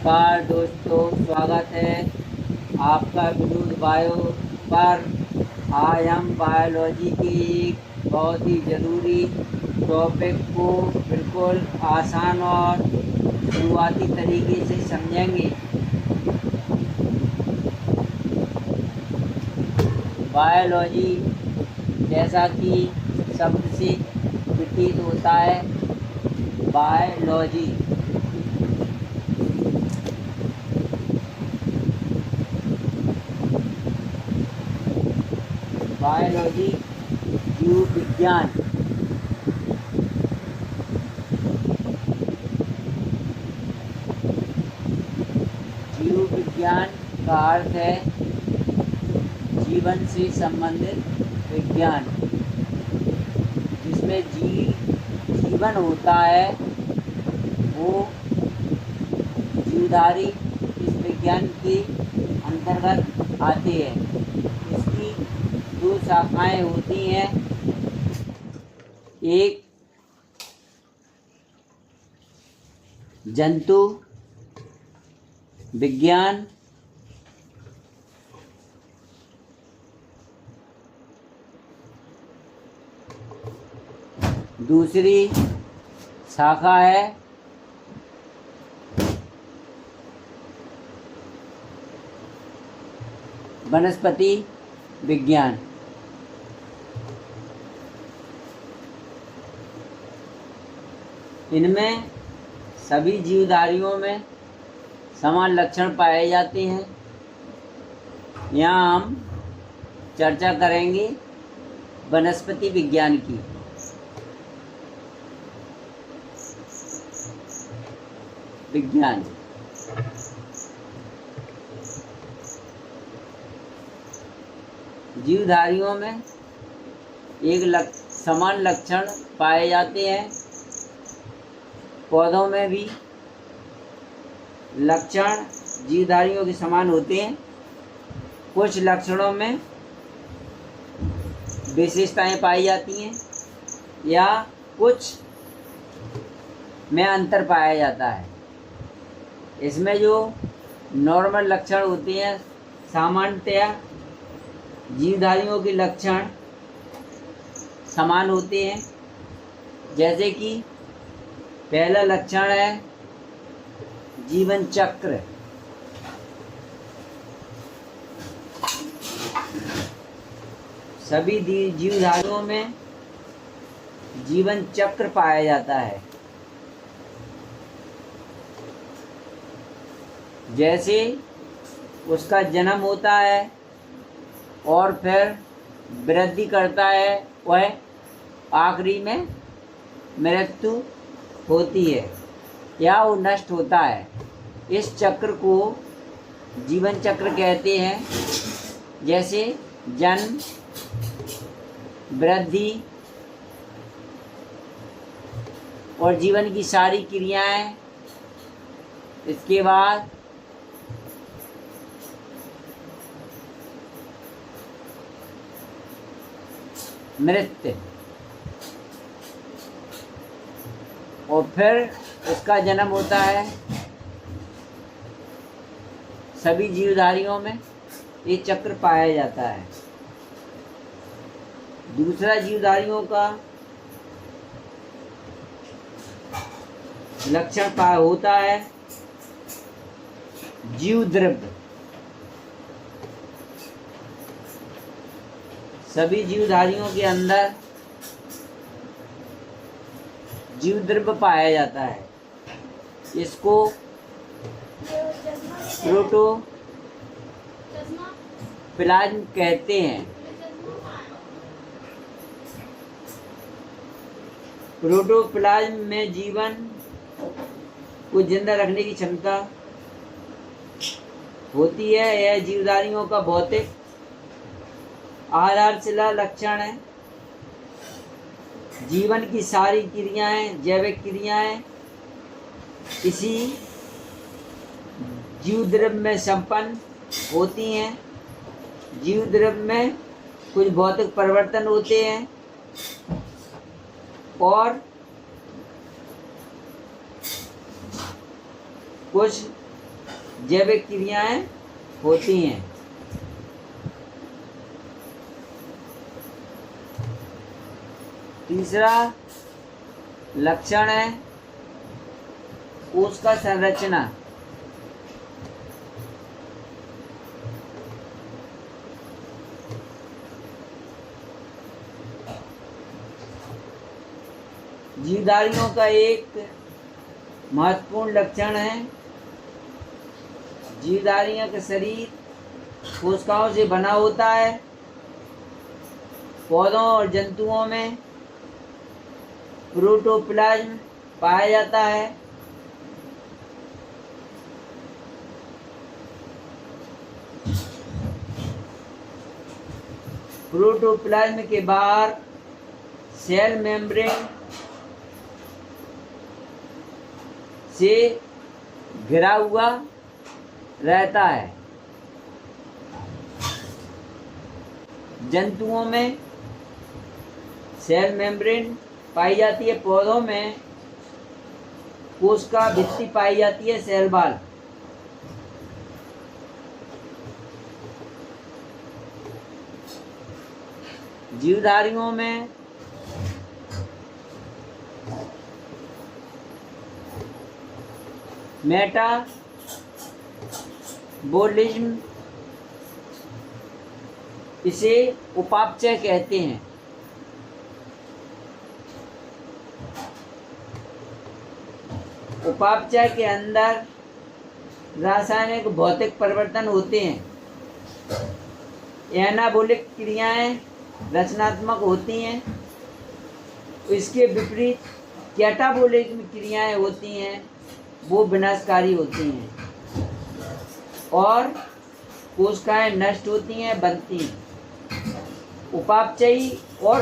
नमस्कार दोस्तों, स्वागत है आपका विद्युत बायो पर। आज हम बायोलॉजी के एक बहुत ही ज़रूरी टॉपिक को बिल्कुल आसान और शुरुआती तरीके से समझेंगे। बायोलॉजी जैसा कि शब्द से प्रतीत होता है, बायोलॉजी बायोलॉजी जीव विज्ञान जीव विज्ञान का अर्थ है जीवन से संबंधित विज्ञान, जिसमें जीवन होता है वो जीवधारी इस विज्ञान के अंतर्गत आते हैं। इसकी दो शाखाएं होती हैं, एक जंतु विज्ञान दूसरी शाखा है वनस्पति विज्ञान। इनमें सभी जीवधारियों में समान लक्षण पाए जाते हैं। यहाँ हम चर्चा करेंगे वनस्पति विज्ञान की। जीवधारियों में एक समान लक्षण पाए जाते हैं। पौधों में भी लक्षण जीवधारियों के समान होते हैं। कुछ लक्षणों में विशेषताएं पाई जाती हैं या कुछ में अंतर पाया जाता है। इसमें जो नॉर्मल लक्षण होते हैं, सामान्यतया जीवधारियों के लक्षण समान होते हैं। जैसे कि पहला लक्षण है जीवन चक्र। सभी जीवधारियों में जीवन चक्र पाया जाता है। जैसे उसका जन्म होता है और फिर वृद्धि करता है, वह आखिरी में मृत्यु होती है या वो नष्ट होता है। इस चक्र को जीवन चक्र कहते हैं। जैसे जन्म, वृद्धि और जीवन की सारी क्रियाएं, इसके बाद मृत्यु, और फिर उसका जन्म होता है। सभी जीवधारियों में ये चक्र पाया जाता है। दूसरा जीवधारियों का लक्षण होता है जीव द्रव्य। सभी जीवधारियों के अंदर जीव द्रव्य पाया जाता है। इसको प्रोटोप्लाज्म कहते हैं। प्रोटोप्लाज्म में जीवन को जिंदा रखने की क्षमता होती है। यह जीवधारियों का भौतिक आधारशिला लक्षण है। जीवन की सारी क्रियाएं, जैविक क्रियाएं इसी जीव द्रव्य में संपन्न होती हैं। जीव द्रव्य में कुछ भौतिक परिवर्तन होते हैं और कुछ जैविक क्रियाएं होती हैं। तीसरा लक्षण है कोश का संरचना। जीवधारियों का एक महत्वपूर्ण लक्षण है जीवधारियों का शरीर कोशिकाओं से बना होता है। पौधों और जंतुओं में प्रोटोप्लाज्म पाया जाता है। प्रोटोप्लाज्म के बाहर सेल मेम्ब्रेन से घिरा हुआ रहता है। जंतुओं में सेल मेम्ब्रेन पाई जाती है। पौधों में कोशिका भित्ति पाई जाती है, सेल वॉल। जीवधारियों में मेटाबॉलिज्म, इसे उपापचय कहते हैं। उपापचय के अंदर रासायनिक भौतिक परिवर्तन होते हैं। एनाबॉलिक क्रियाएं रचनात्मक होती हैं। इसके विपरीत कैटाबॉलिक क्रियाएं होती हैं, वो विनाशकारी होती हैं और कोशिकाएं नष्ट होती हैं, बनती हैं। उपापचयी और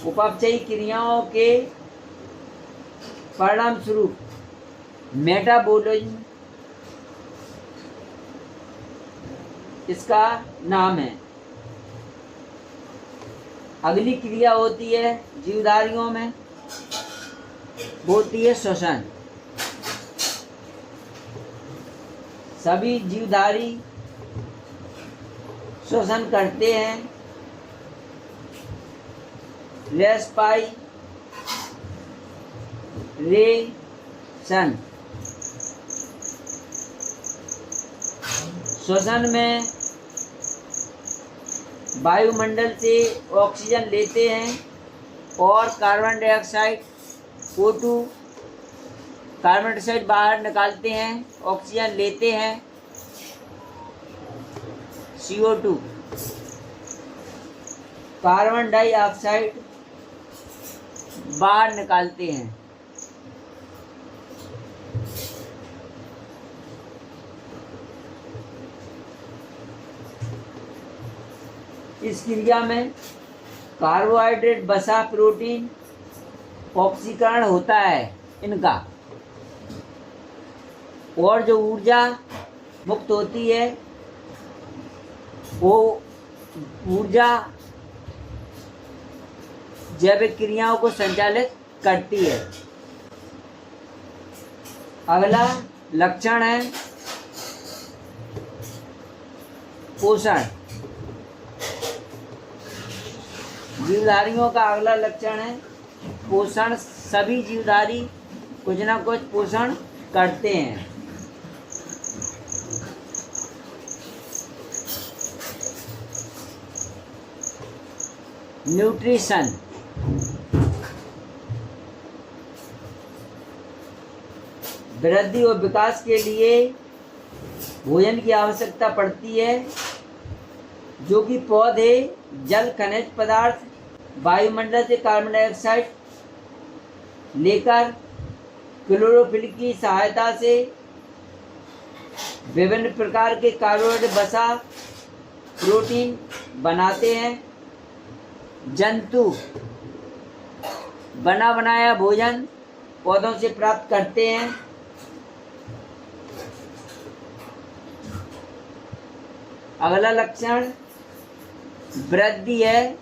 उपापचयी क्रियाओं के परिणाम स्वरूप मेटाबॉलिज्म इसका नाम है। अगली क्रिया होती है जीवधारियों में, होती है श्वसन। सभी जीवधारी श्वसन करते हैं। रेस्पाइरेशन, श्वसन में वायुमंडल से ऑक्सीजन लेते हैं और carbon dioxide O2 carbon dioxide बाहर निकालते हैं, ऑक्सीजन लेते हैं CO2 कार्बन डाइऑक्साइड बाहर निकालते हैं। इस क्रिया में कार्बोहाइड्रेट, वसा, प्रोटीन ऑक्सीकरण होता है इनका, और जो ऊर्जा मुक्त होती है वो ऊर्जा जैविक क्रियाओं को संचालित करती है। अगला लक्षण है पोषण। जीवधारियों का अगला लक्षण है पोषण। सभी जीवधारी कुछ ना कुछ पोषण करते हैं। न्यूट्रिशन, वृद्धि और विकास के लिए भोजन की आवश्यकता पड़ती है, जो कि पौधे जल, खनिज पदार्थ, वायुमंडल से कार्बन डाइऑक्साइड लेकर क्लोरोफिल की सहायता से विभिन्न प्रकार के कार्बोहाइड्रेट, वसा, प्रोटीन बनाते हैं। जंतु बना बनाया भोजन पौधों से प्राप्त करते हैं। अगला लक्षण वृद्धि है,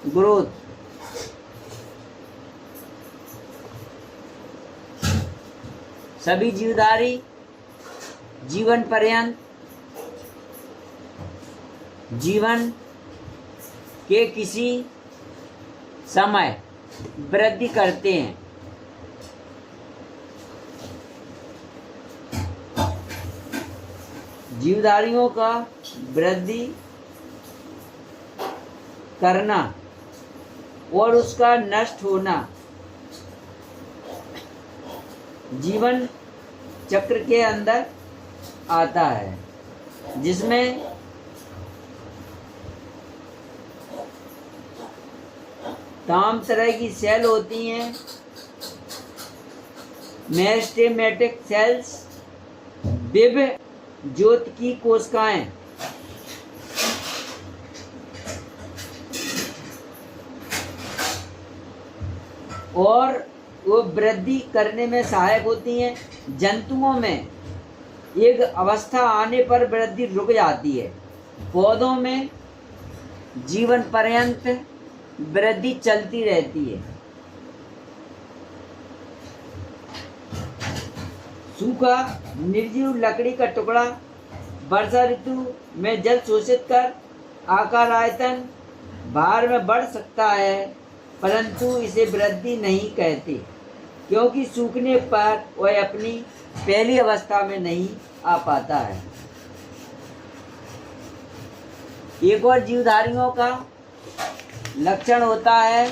ग्रोथ। सभी जीवधारी जीवन पर्यंत जीवन के किसी समय वृद्धि करते हैं। जीवधारियों का वृद्धि करना और उसका नष्ट होना जीवन चक्र के अंदर आता है, जिसमें तमाम तरह की सेल होती हैं। मेरिस्टेमेटिक सेल्स, दिव्य ज्योत की कोशिकाएं, और वो वृद्धि करने में सहायक होती हैं। जंतुओं में एक अवस्था आने पर वृद्धि रुक जाती है। पौधों में जीवन पर्यंत वृद्धि चलती रहती है। सूखा निर्जीव लकड़ी का टुकड़ा वर्षा ऋतु में जल शोषित कर आकार आयतन भार में बढ़ सकता है, परंतु इसे वृद्धि नहीं कहते, क्योंकि सूखने पर वह अपनी पहली अवस्था में नहीं आ पाता है। एक और जीवधारियों का लक्षण होता है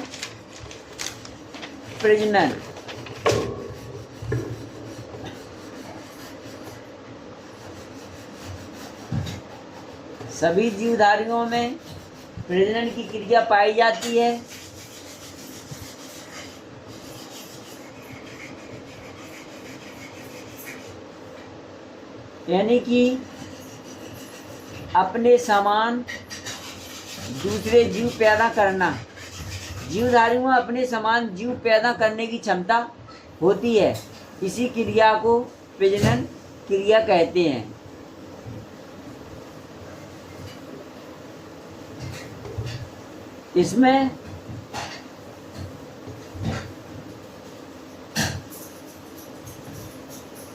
प्रजनन। सभी जीवधारियों में प्रजनन की क्रिया पाई जाती है। यानी कि अपने समान दूसरे जीव पैदा करना। जीवधारियों में अपने समान जीव पैदा करने की क्षमता होती है। इसी क्रिया को प्रजनन क्रिया कहते हैं। इसमें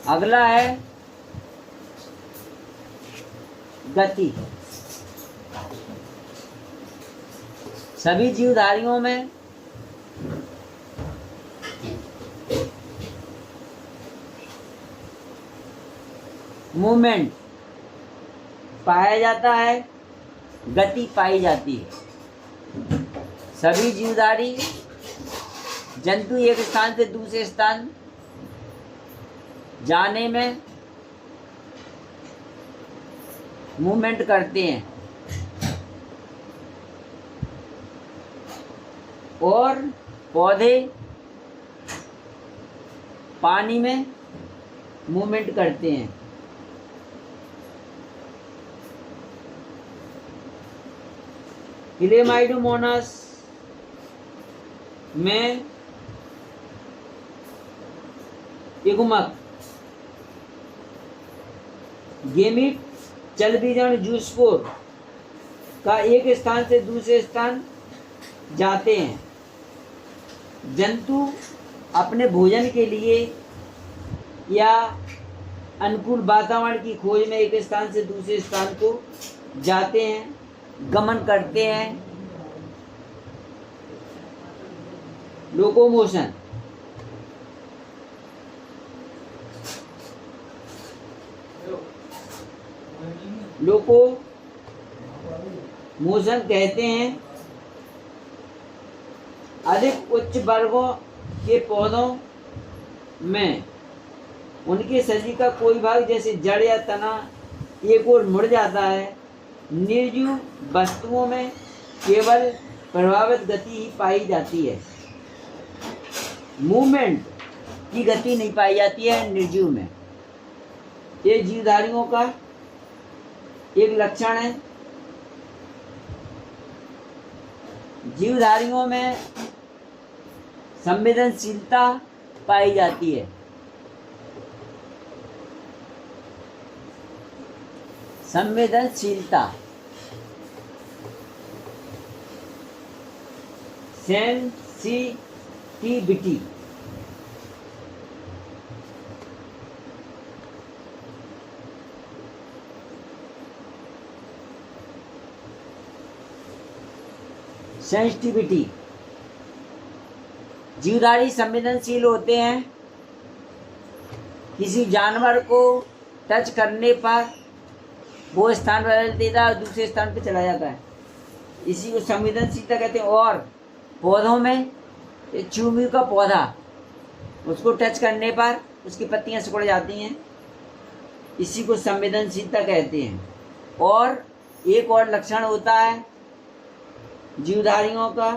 अगला है गति। सभी जीवधारियों में मूवमेंट पाया जाता है, गति पाई जाती है। सभी जीवधारी जंतु एक स्थान से दूसरे स्थान जाने में मूवमेंट करते हैं, और पौधे पानी में मूवमेंट करते हैं। क्लेमाइडोमोनास में युग्मक गेमीट चल बीजाणु जूस्पोर का एक स्थान से दूसरे स्थान जाते हैं। जंतु अपने भोजन के लिए या अनुकूल वातावरण की खोज में एक स्थान से दूसरे स्थान को जाते हैं, गमन करते हैं। लोकोमोशन लोकोमोशन कहते हैं। अधिक उच्च वर्गों के पौधों में उनके शरीर का कोई भाग जैसे जड़ या तना एक ओर मुड़ जाता है। निर्जीव वस्तुओं में केवल प्रभावित गति ही पाई जाती है, मूवमेंट की गति नहीं पाई जाती है निर्जीव में। ये जीवधारियों का एक लक्षण है। जीवधारियों में संवेदनशीलता पाई जाती है। संवेदनशीलता, सेंसिटिविटी। सेंसिटिविटी, जीवधारी संवेदनशील होते हैं। किसी जानवर को टच करने पर वो स्थान बदल देता है और दूसरे स्थान पर चला जाता है, इसी को संवेदनशीलता कहते हैं। और पौधों में चूमी का पौधा, उसको टच करने पर उसकी पत्तियां सिकुड़ जाती हैं, इसी को संवेदनशीलता कहते हैं। और एक और लक्षण होता है जीवधारियों का,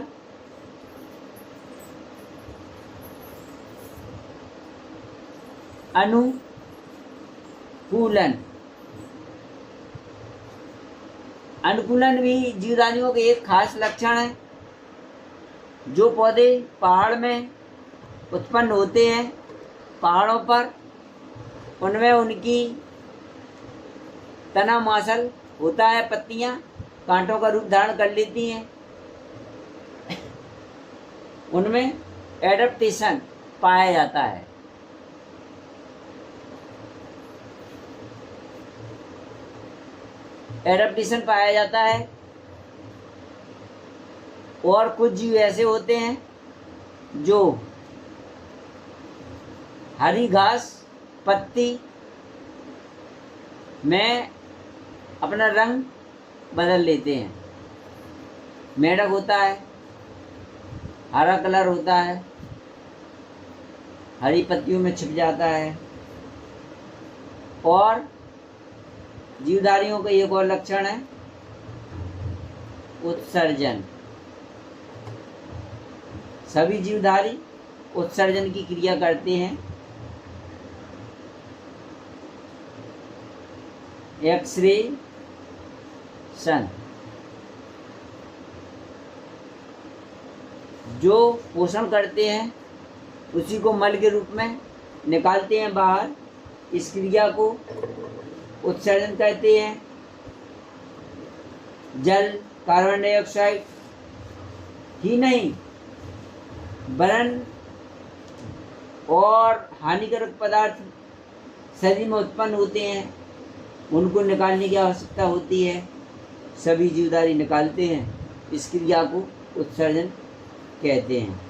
अनुकूलन। अनुकूलन भी जीवधारियों का एक खास लक्षण है। जो पौधे पहाड़ में उत्पन्न होते हैं, पहाड़ों पर, उनमें उनकी तना मांसल होता है, पत्तियां कांटों का रूप धारण कर लेती हैं, उनमें एडेप्टेशन पाया जाता है। एडेप्टेशन पाया जाता है। और कुछ जीव ऐसे होते हैं जो हरी घास पत्ती में अपना रंग बदल लेते हैं। मेंढक होता है, हरा कलर होता है, हरी पत्तियों में छिप जाता है। और जीवधारियों का एक और लक्षण है उत्सर्जन। सभी जीवधारी उत्सर्जन की क्रिया करते हैं। एक्सरे सन, जो पोषण करते हैं उसी को मल के रूप में निकालते हैं बाहर, इस क्रिया को उत्सर्जन कहते हैं। जल, कार्बन डाइऑक्साइड ही नहीं, वरन और हानिकारक पदार्थ शरीर में उत्पन्न होते हैं, उनको निकालने की आवश्यकता होती है। सभी जीवधारी निकालते हैं, इस क्रिया को उत्सर्जन कहते हैं।